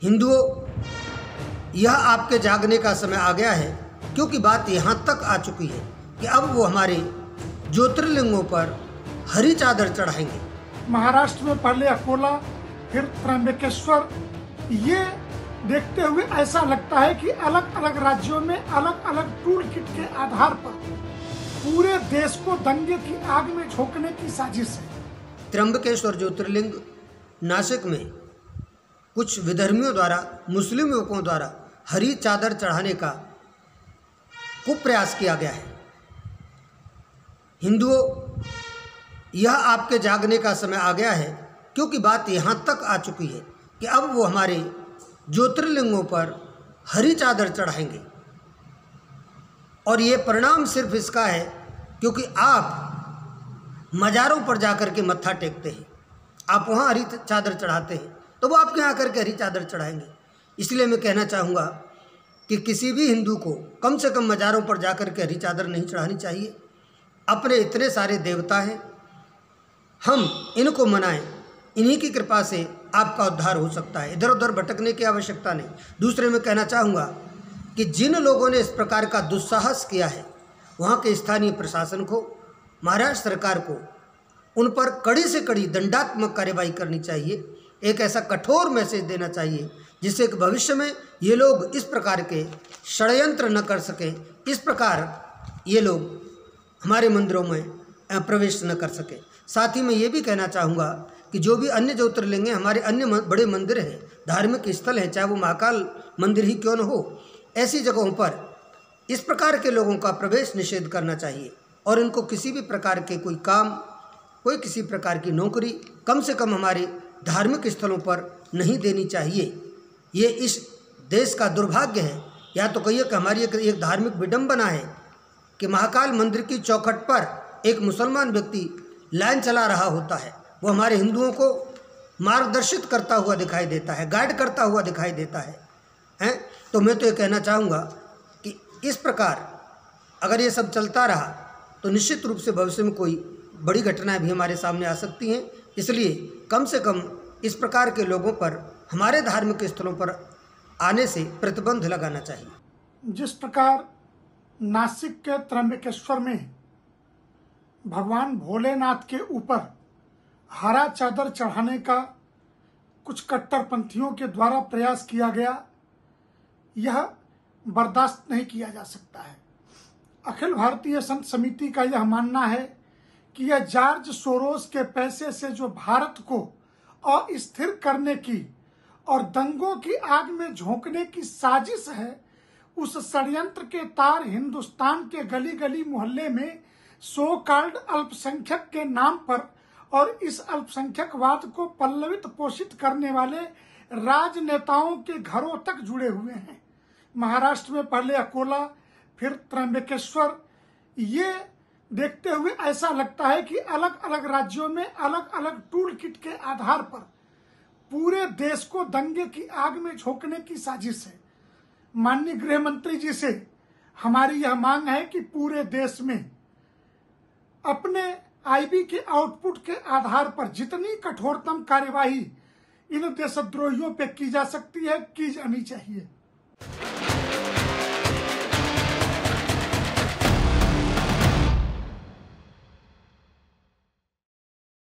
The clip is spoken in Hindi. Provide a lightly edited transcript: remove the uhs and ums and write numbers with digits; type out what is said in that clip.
हिंदुओं, यह आपके जागने का समय आ गया है, क्योंकि बात यहाँ तक आ चुकी है कि अब वो हमारे ज्योतिर्लिंगों पर हरी चादर चढ़ाएंगे। महाराष्ट्र में पहले अकोला, फिर त्र्यंबकेश्वर। ये देखते हुए ऐसा लगता है कि अलग अलग राज्यों में अलग अलग टूल किट के आधार पर पूरे देश को दंगे की आग में झोंकने की साजिश है। त्र्यंबकेश्वर ज्योतिर्लिंग नासिक में कुछ विधर्मियों द्वारा मुस्लिम युवकों द्वारा हरी चादर चढ़ाने का कुप्रयास किया गया है। हिंदुओं, यह आपके जागने का समय आ गया है, क्योंकि बात यहाँ तक आ चुकी है कि अब वो हमारे ज्योतिर्लिंगों पर हरी चादर चढ़ाएंगे। और ये परिणाम सिर्फ इसका है क्योंकि आप मज़ारों पर जाकर के मत्था टेकते हैं, आप वहाँ हरी चादर चढ़ाते हैं, तो वो आपके यहाँ आकर के हरी चादर चढ़ाएंगे। इसलिए मैं कहना चाहूँगा कि किसी भी हिंदू को कम से कम मज़ारों पर जाकर के हरी चादर नहीं चढ़ानी चाहिए। अपने इतने सारे देवता हैं, हम इनको मनाएं, इन्हीं की कृपा से आपका उद्धार हो सकता है। इधर उधर भटकने की आवश्यकता नहीं। दूसरे में कहना चाहूँगा कि जिन लोगों ने इस प्रकार का दुस्साहस किया है, वहाँ के स्थानीय प्रशासन को, महाराष्ट्र सरकार को उन पर कड़ी से कड़ी दंडात्मक कार्यवाही करनी चाहिए। एक ऐसा कठोर मैसेज देना चाहिए जिससे कि भविष्य में ये लोग इस प्रकार के षड्यंत्र न कर सकें, इस प्रकार ये लोग हमारे मंदिरों में प्रवेश न कर सकें। साथ ही मैं ये भी कहना चाहूँगा कि जो भी अन्य ज्योतिर्लिंग हैं, हमारे अन्य बड़े मंदिर हैं, धार्मिक स्थल हैं, चाहे वो महाकाल मंदिर ही क्यों न हो, ऐसी जगहों पर इस प्रकार के लोगों का प्रवेश निषेध करना चाहिए और इनको किसी भी प्रकार के कोई काम, कोई किसी प्रकार की नौकरी कम से कम हमारे धार्मिक स्थलों पर नहीं देनी चाहिए। ये इस देश का दुर्भाग्य है, या तो कहिए कि हमारी एक धार्मिक विडंबना है कि महाकाल मंदिर की चौखट पर एक मुसलमान व्यक्ति लाइन चला रहा होता है, वो हमारे हिंदुओं को मार्गदर्शित करता हुआ दिखाई देता है, गाइड करता हुआ दिखाई देता है। तो मैं तो ये कहना चाहूँगा कि इस प्रकार अगर ये सब चलता रहा तो निश्चित रूप से भविष्य में कोई बड़ी घटनाएं भी हमारे सामने आ सकती हैं। इसलिए कम से कम इस प्रकार के लोगों पर हमारे धार्मिक स्थलों पर आने से प्रतिबंध लगाना चाहिए। जिस प्रकार नासिक के त्र्यंबकेश्वर में भगवान भोलेनाथ के ऊपर हरा चादर चढ़ाने का कुछ कट्टरपंथियों के द्वारा प्रयास किया गया, यह बर्दाश्त नहीं किया जा सकता है। अखिल भारतीय संत समिति का यह मानना है कि यह जॉर्ज सोरोस के पैसे से जो भारत को अस्थिर करने की और दंगों की आग में झोंकने की साजिश है, उस षड्यंत्र के तार हिंदुस्तान के गली गली मोहल्ले में सो कॉल्ड अल्पसंख्यक के नाम पर और इस अल्पसंख्यकवाद को पल्लवित पोषित करने वाले राजनेताओं के घरों तक जुड़े हुए हैं। महाराष्ट्र में पहले अकोला, फिर त्र्यंबकेश्वर। ये देखते हुए ऐसा लगता है कि अलग अलग राज्यों में अलग अलग टूल किट के आधार पर पूरे देश को दंगे की आग में झोंकने की साजिश है। माननीय गृह मंत्री जी से हमारी यह मांग है कि पूरे देश में अपने आईबी के आउटपुट के आधार पर जितनी कठोरतम कार्यवाही इन देशद्रोहियों पे की जा सकती है, की जानी चाहिए।